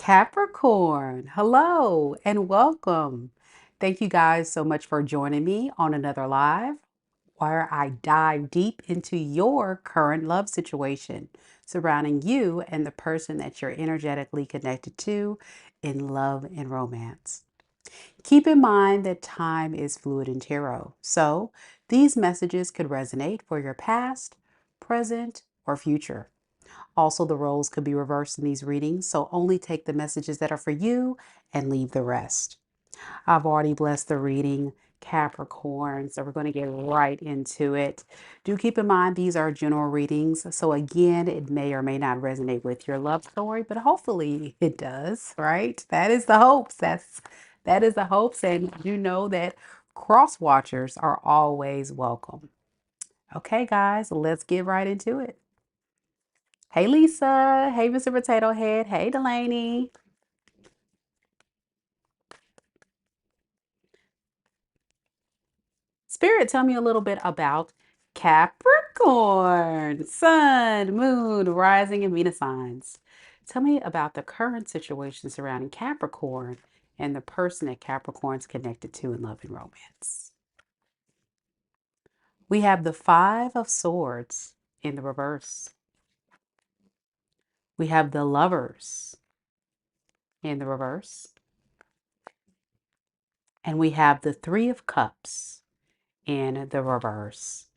Capricorn, hello and welcome. Thank you guys so much for joining me on another live where I dive deep into your current love situation surrounding you and the person that you're energetically connected to in love and romance. Keep in mind that time is fluid in tarot, so these messages could resonate for your past, present, or future. Also, the roles could be reversed in these readings, so only take the messages that are for you and leave the rest. I've already blessed the reading, Capricorn, so we're going to get right into it. Do keep in mind these are general readings, so again, it may or may not resonate with your love story, but hopefully it does, right? That is the hopes. That is the hopes, and you know that cross watchers are always welcome. Okay, guys, let's get right into it. Hey Lisa. Hey Mr. Potato Head. Hey Delaney. Spirit, tell me a little bit about Capricorn, Sun, Moon, Rising, and Venus signs. Tell me about the current situation surrounding Capricorn and the person that Capricorn's connected to in love and romance. We have the Five of Swords in the reverse. We have the Lovers in the reverse. And we have the Three of Cups in the reverse.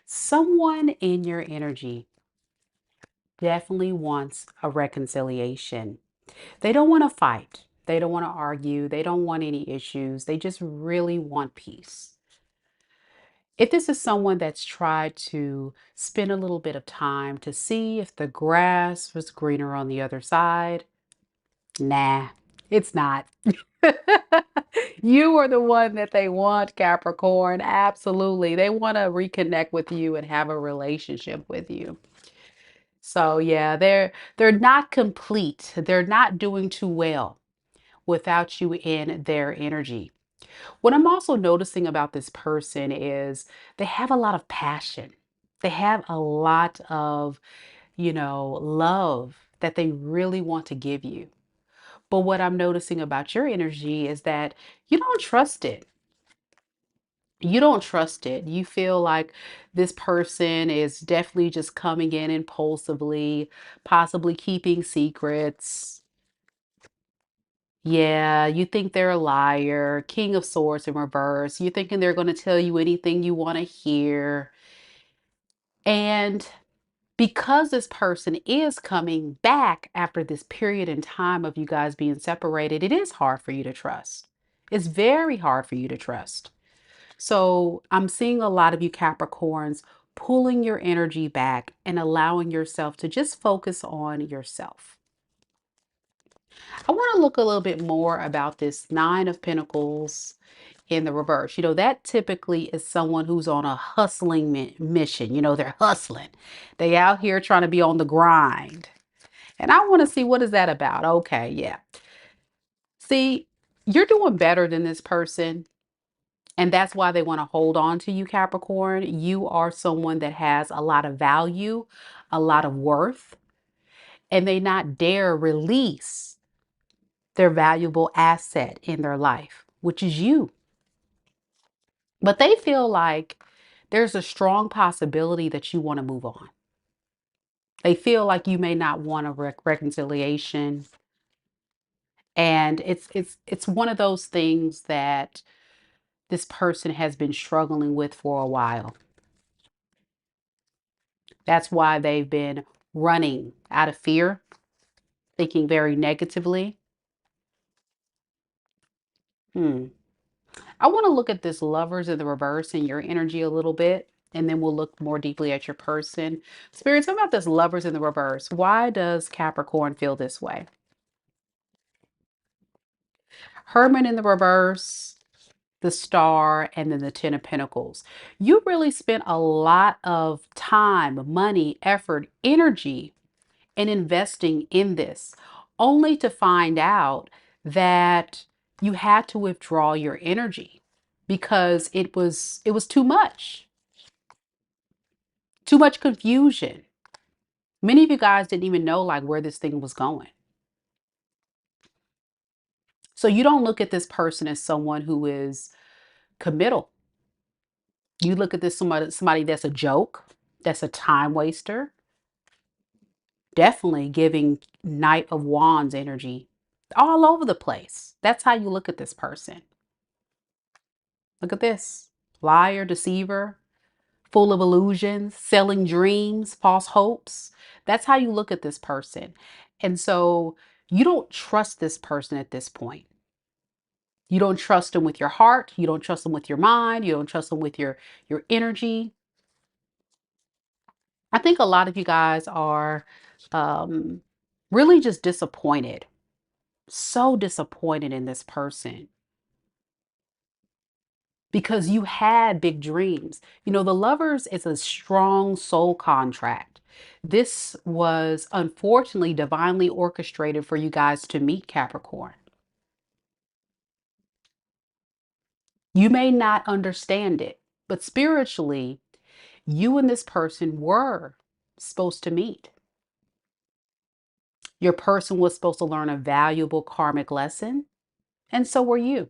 Someone in your energy definitely wants a reconciliation. They don't want to fight. They don't want to argue. They don't want any issues. They just really want peace. If this is someone that's tried to spend a little bit of time to see if the grass was greener on the other side, nah, it's not. You are the one that they want, Capricorn. Absolutely. They want to reconnect with you and have a relationship with you. So yeah, they're not complete. They're not doing too well without you in their energy. What I'm also noticing about this person is they have a lot of passion. They have a lot of, love that they really want to give you. But what I'm noticing about your energy is that you don't trust it. You don't trust it. You feel like this person is definitely just coming in impulsively, possibly keeping secrets. Yeah, you think they're a liar, King of Swords in reverse. You're thinking they're going to tell you anything you want to hear. And because this person is coming back after this period in time of you guys being separated, it is hard for you to trust. It's very hard for you to trust. So I'm seeing a lot of you Capricorns pulling your energy back and allowing yourself to just focus on yourself. I want to look a little bit more about this Nine of Pentacles in the reverse. That typically is someone who's on a hustling mission. They're hustling. They out here trying to be on the grind. And I want to see, what is that about? Okay, yeah. See, you're doing better than this person. And that's why they want to hold on to you, Capricorn. You are someone that has a lot of value, a lot of worth, and they not dare release their valuable asset in their life, which is you. But they feel like there's a strong possibility that you want to move on. They feel like you may not want a reconciliation. And it's one of those things that this person has been struggling with for a while. That's why they've been running out of fear, thinking very negatively. Hmm. I want to look at this lovers in the reverse and your energy a little bit, and then we'll look more deeply at your person. Spirit, tell me about this lovers in the reverse. Why does Capricorn feel this way? Hermit in the reverse, the Star, and then the Ten of Pentacles. You really spent a lot of time, money, effort, energy in investing in this, only to find out that you had to withdraw your energy because it was too much. Too much confusion. Many of you guys didn't even know like where this thing was going. So you don't look at this person as someone who is committal. You look at this somebody that's a joke, that's a time waster, definitely giving Knight of Wands energy all over the place. That's how you look at this person. Look at this. Liar, deceiver, full of illusions, selling dreams, false hopes. That's how you look at this person. And so you don't trust this person at this point. You don't trust them with your heart. You don't trust them with your mind. You don't trust them with your energy. I think a lot of you guys are um, really just disappointed. So disappointed in this person because you had big dreams. You know, the lovers is a strong soul contract. This was unfortunately divinely orchestrated for you guys to meet Capricorn. You may not understand it, but spiritually, you and this person were supposed to meet. Your person was supposed to learn a valuable karmic lesson, and so were you.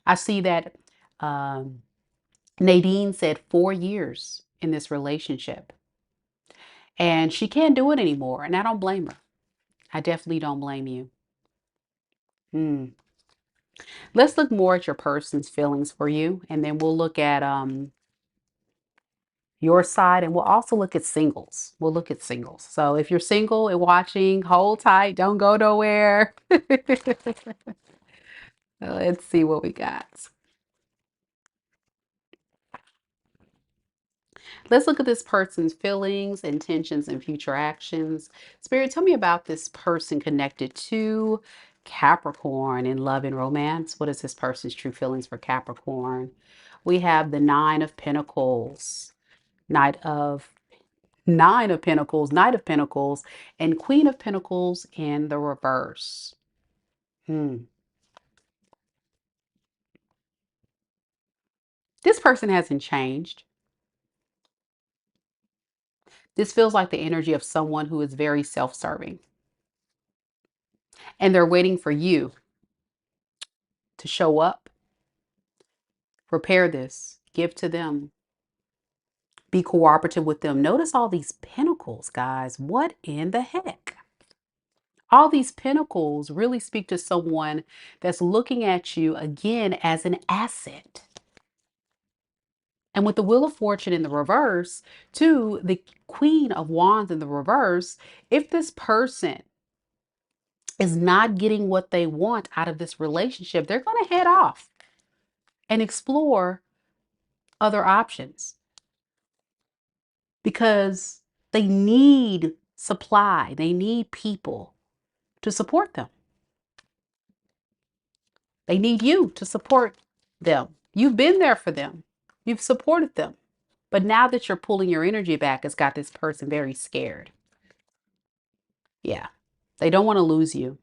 I see that um, Nadine said 4 years in this relationship, and she can't do it anymore. And I don't blame her. I definitely don't blame you. Hmm. Let's look more at your person's feelings for you, and then we'll look at your side, and we'll also look at singles. We'll look at singles. So if you're single and watching, hold tight, don't go nowhere. Let's see what we got. Let's look at this person's feelings, intentions, and future actions. Spirit, tell me about this person connected to Capricorn in love and romance. What is this person's true feelings for Capricorn? We have the Knight of Nine of Pentacles, Knight of Pentacles, and Queen of Pentacles in the reverse. Hmm. This person hasn't changed. This feels like the energy of someone who is very self-serving, and they're waiting for you to show up, repair this, give to them, be cooperative with them. Notice all these pentacles, guys. What in the heck? All these pentacles really speak to someone that's looking at you again as an asset. And with the Wheel of Fortune in the reverse, to the Queen of Wands in the reverse, if this person is not getting what they want out of this relationship, they're going to head off and explore other options because they need supply, they need people to support them. They need you to support them. You've been there for them, you've supported them. But now that you're pulling your energy back, it's got this person very scared. Yeah, they don't want to lose you.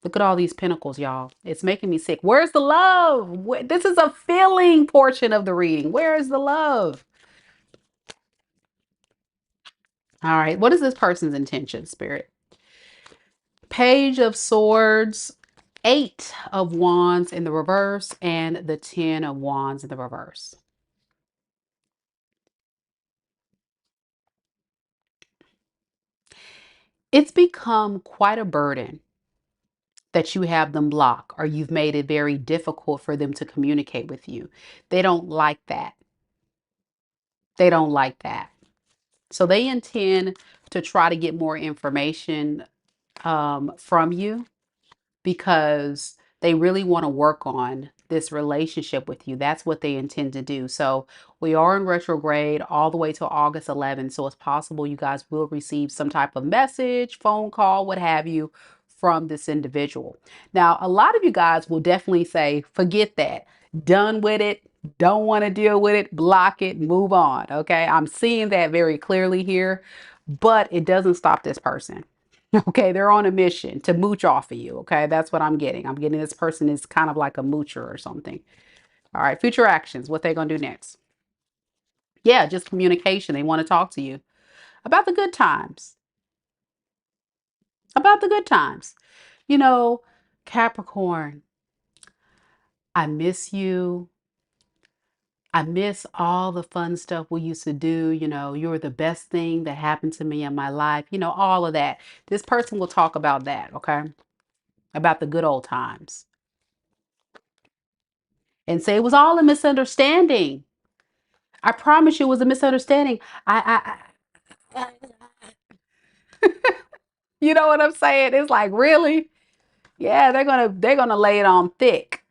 Look at all these pentacles, y'all. It's making me sick. Where's the love? This is a feeling portion of the reading. Where is the love? All right. What is this person's intention, Spirit? Page of Swords, Eight of Wands in the reverse, and the Ten of Wands in the reverse. It's become quite a burden that you have them block, or you've made it very difficult for them to communicate with you. They don't like that. They don't like that. So they intend to try to get more information from you because they really want to work on this relationship with you. That's what they intend to do. So we are in retrograde all the way till August 11th. So it's possible you guys will receive some type of message, phone call, what have you, from this individual. Now, a lot of you guys will definitely say, forget that. Done with it. Don't want to deal with it. Block it. Move on. Okay. I'm seeing that very clearly here, but it doesn't stop this person. Okay, they're on a mission to mooch off of you. Okay, that's what I'm getting. I'm getting this person is kind of like a moocher or something. All right, future actions, what they're going to do next. Yeah, just communication. They want to talk to you about the good times, about the good times. You know, Capricorn, I miss you. I miss all the fun stuff we used to do. You know, you were the best thing that happened to me in my life. You know, all of that. This person will talk about that, okay? About the good old times and say it was all a misunderstanding. I promise you it was a misunderstanding. I you know what I'm saying? It's like, really? Yeah, they're gonna lay it on thick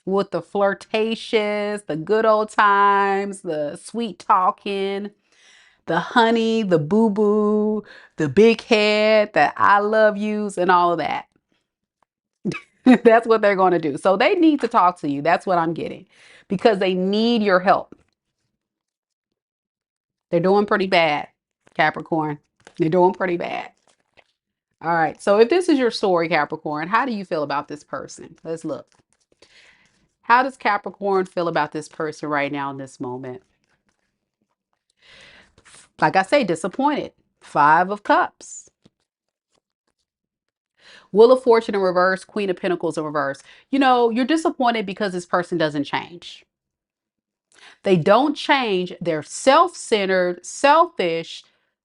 with the flirtations, the good old times, the sweet talking, the honey, the boo boo, the big head, the I love yous, and all of that. That's what they're going to do. So they need to talk to you. That's what I'm getting because they need your help. They're doing pretty bad, Capricorn. They're doing pretty bad. All right. So if this is your story, Capricorn, how do you feel about this person? Let's look. How does Capricorn feel about this person right now in this moment? Like I say, disappointed. Five of Cups. Wheel of Fortune in reverse, Queen of Pentacles in reverse. You know, you're disappointed because this person doesn't change. They don't change their self-centered, selfish,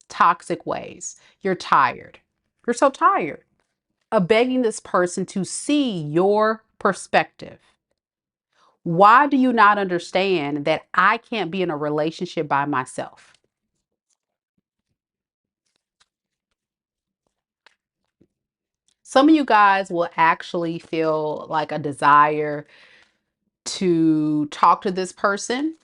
toxic ways. You're tired. You're so tired of begging this person to see your perspective. Why do you not understand that I can't be in a relationship by myself? Some of you guys will actually feel like a desire to talk to this person,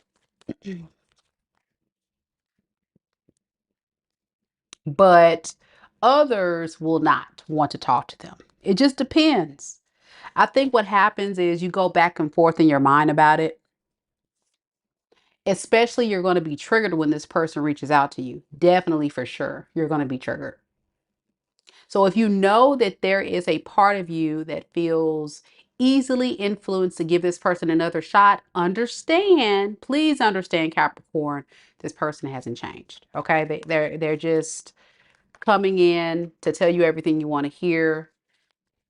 but others will not want to talk to them. It just depends. I think what happens is you go back and forth in your mind about it. Especially, you're going to be triggered when this person reaches out to you. Definitely, for sure, you're going to be triggered. So if you know that there is a part of you that feels easily influenced to give this person another shot, understand, please understand, Capricorn, this person hasn't changed. Okay? They're just coming in to tell you everything you want to hear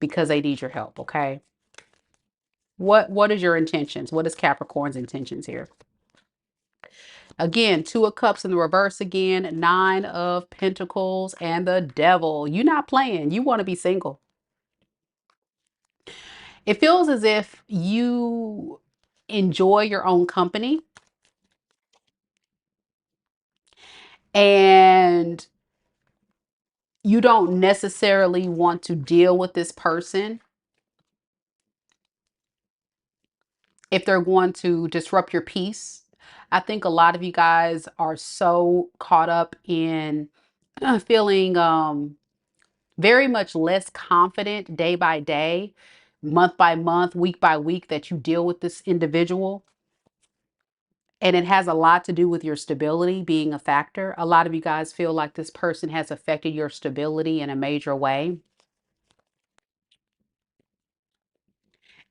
because they need your help, okay? What is your intentions? What is Capricorn's intentions here? Again, Two of Cups in the reverse again, Nine of Pentacles, and the Devil. You're not playing. You want to be single. It feels as if you enjoy your own company and you don't necessarily want to deal with this person if they're going to disrupt your peace. I think a lot of you guys are so caught up in feeling very much less confident day by day, month by month, week by week that you deal with this individual. And it has a lot to do with your stability being a factor. A lot of you guys feel like this person has affected your stability in a major way.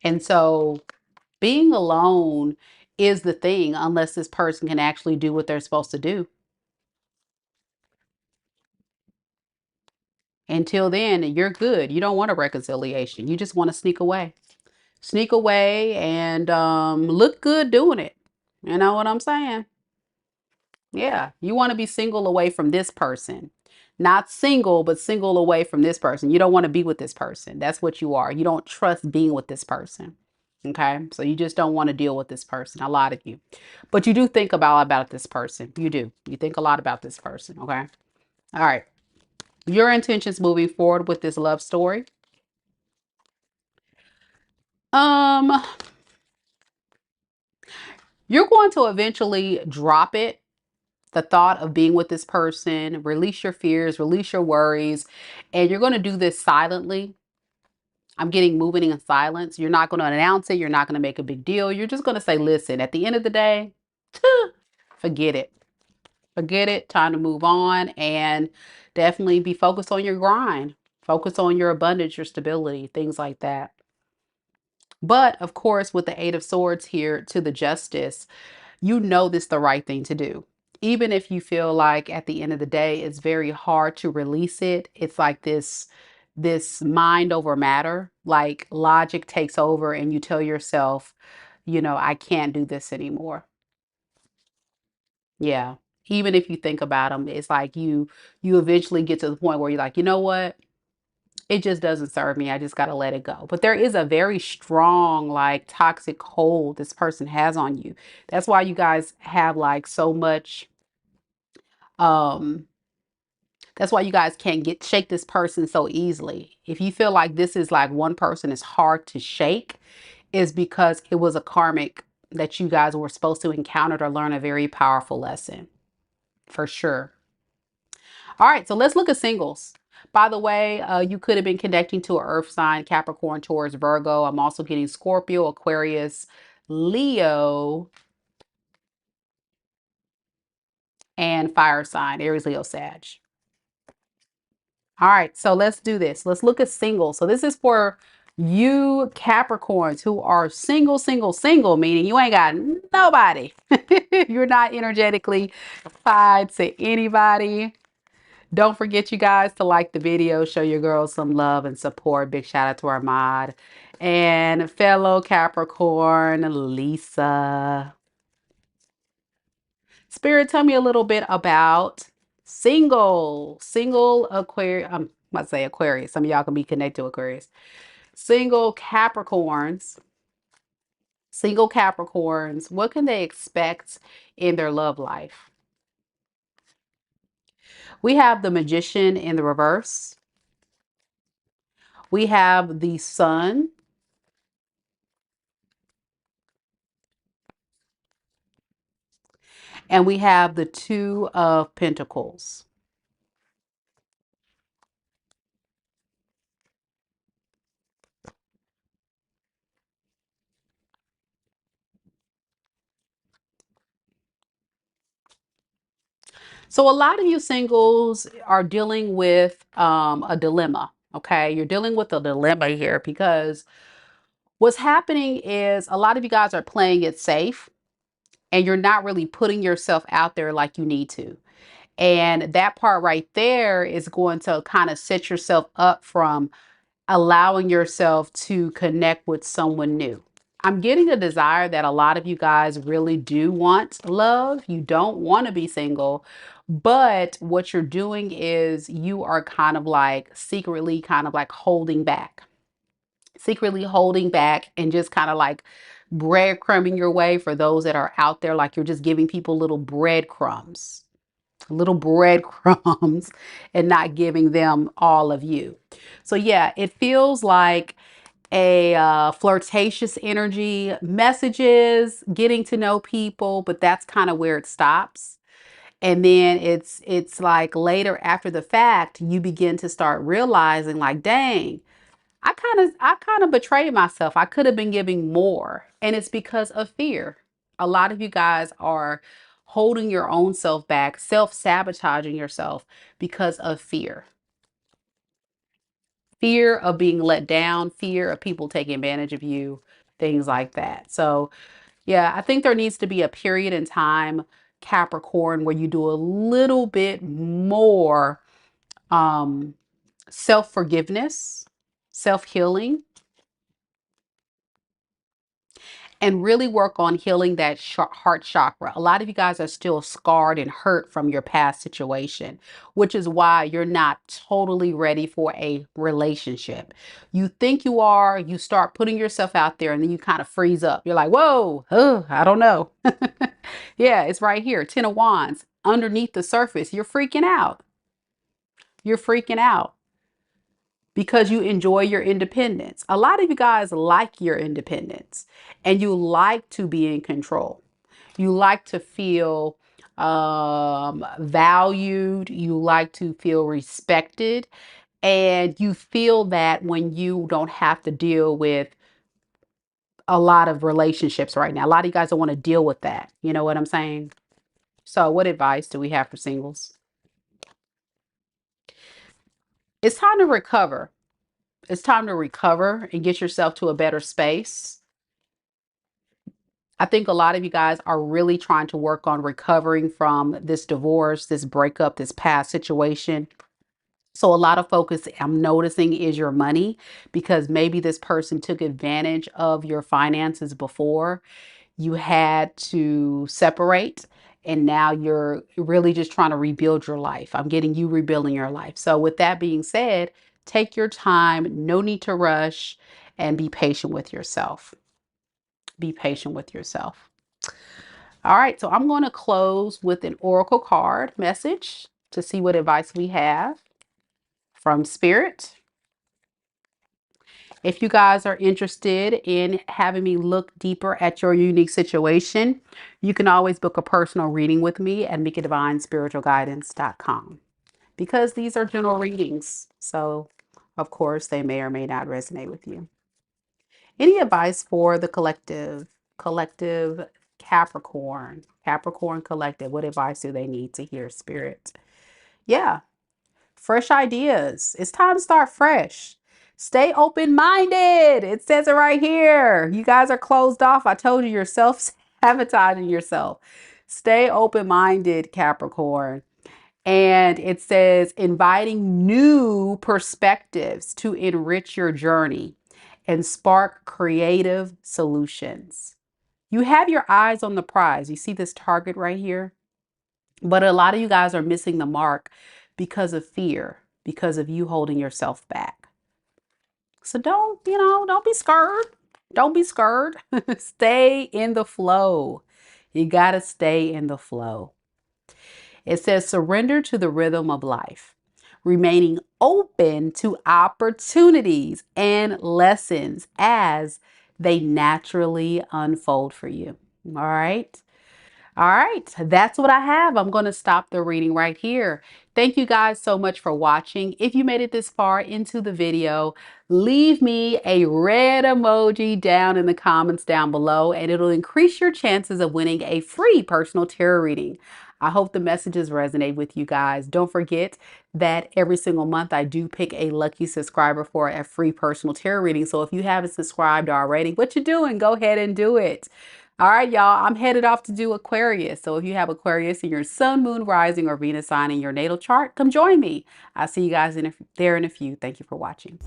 And so being alone is the thing unless this person can actually do what they're supposed to do. Until then, you're good. You don't want a reconciliation. You just want to sneak away. Sneak away and look good doing it. You know what I'm saying? Yeah, you want to be single away from this person. Not single, but single away from this person. You don't want to be with this person. That's what you are. You don't trust being with this person. Okay? So you just don't want to deal with this person. A lot of you. But you do think about this person. You do. You think a lot about this person, okay? All right. Your intentions moving forward with this love story. Um, you're going to eventually drop it, the thought of being with this person, release your fears, release your worries, and you're going to do this silently. I'm getting moving in silence. You're not going to announce it. You're not going to make a big deal. You're just going to say, listen, at the end of the day, forget it. Forget it. Time to move on and definitely be focused on your grind. Focus on your abundance, your stability, things like that. But of course, with the Eight of Swords here to the Justice, you know this the right thing to do. Even if you feel like at the end of the day it's very hard to release it. It's like this mind over matter, like logic takes over and you tell yourself, I can't do this anymore. Yeah. Even if you think about them, it's like you eventually get to the point where you're like, you know what? It just doesn't serve me. I just got to let it go. But there is a very strong, like, toxic hold this person has on you. That's why you guys have like so much. Um, that's why you guys can't get shake this person so easily. If you feel like this is like one person is hard to shake, is because it was a karmic that you guys were supposed to encounter to learn a very powerful lesson, for sure. All right, so let's look at singles. By the way, you could have been connecting to an earth sign, Capricorn, Taurus, Virgo. I'm also getting Scorpio, Aquarius, Leo, and fire sign, Aries, Leo, Sag. All right, so let's do this. Let's look at singles. So this is for you Capricorns who are single, single, single, meaning you ain't got nobody. You're not energetically tied to anybody. Don't forget, you guys, to like the video, show your girls some love and support. Big shout out to our mod and fellow Capricorn, Lisa. Spirit, tell me a little bit about single Aquarius. I'm about to say Aquarius. Some of y'all can be connected to Aquarius. Single Capricorns, single Capricorns. What can they expect in their love life? We have the Magician in the reverse. We have the Sun. And we have the Two of Pentacles. So a lot of you singles are dealing with a dilemma. Okay, you're dealing with a dilemma here because what's happening is a lot of you guys are playing it safe and you're not really putting yourself out there like you need to. And that part right there is going to kind of set yourself up from allowing yourself to connect with someone new. I'm getting a desire that a lot of you guys really do want love. You don't want to be single, but what you're doing is you are kind of like secretly kind of like holding back, secretly holding back and just kind of like breadcrumbing your way for those that are out there. Like you're just giving people little breadcrumbs and not giving them all of you. So yeah, it feels like a flirtatious energy, messages, getting to know people, but that's kind of where it stops. And then it's like later after the fact, you begin to start realizing like, dang, I kind of betrayed myself. I could have been giving more. And it's because of fear. A lot of you guys are holding your own self back, self-sabotaging yourself because of fear. Fear of being let down, fear of people taking advantage of you, things like that. So, yeah, I think there needs to be a period in time, Capricorn, where you do a little bit more um, self-forgiveness, self-healing, and really work on healing that heart chakra. A lot of you guys are still scarred and hurt from your past situation, which is why you're not totally ready for a relationship. You think you are, you start putting yourself out there, and then you kind of freeze up. You're like, whoa, I don't know. Yeah, it's right here. Ten of Wands. Underneath the surface, you're freaking out. You're freaking out because you enjoy your independence. A lot of you guys like your independence and you like to be in control. You like to feel valued. You like to feel respected. And you feel that when you don't have to deal with a lot of relationships right now. A lot of you guys don't want to deal with that. You know what I'm saying? So, what advice do we have for singles? It's time to recover. It's time to recover and get yourself to a better space. I think a lot of you guys are really trying to work on recovering from this divorce, this breakup, this past situation. So a lot of focus I'm noticing is your money, because maybe this person took advantage of your finances before you had to separate, and now you're really just trying to rebuild your life. I'm getting you rebuilding your life. So with that being said, take your time, no need to rush, and be patient with yourself. Be patient with yourself. All right, so I'm going to close with an oracle card message to see what advice we have from Spirit. If you guys are interested in having me look deeper at your unique situation, you can always book a personal reading with me at MikaDivineSpiritualGuidance.com, because these are general readings. So, of course, they may or may not resonate with you. Any advice for the collective Capricorn collective? What advice do they need to hear, Spirit? Yeah, fresh ideas. It's time to start fresh. Stay open-minded. It says it right here. You guys are closed off. I told you, you're self-sabotaging yourself. Stay open-minded, Capricorn. And it says inviting new perspectives to enrich your journey and spark creative solutions. You have your eyes on the prize. You see this target right here? But a lot of you guys are missing the mark because of fear, because of you holding yourself back. So don't be scared. Don't be scared. Stay in the flow. You got to stay in the flow. It says surrender to the rhythm of life, remaining open to opportunities and lessons as they naturally unfold for you. All right. All right, that's what I have. I'm going to stop the reading right here. Thank you guys so much for watching. If you made it this far into the video, leave me a red emoji down in the comments down below, and it'll increase your chances of winning a free personal tarot reading. I hope the messages resonate with you guys. Don't forget that every single month I do pick a lucky subscriber for a free personal tarot reading. So if you haven't subscribed already, what you doing? Go ahead and do it. All right, y'all, I'm headed off to do Aquarius. So if you have Aquarius in your sun, moon, rising, or Venus sign in your natal chart, come join me. I'll see you guys there in a few. Thank you for watching.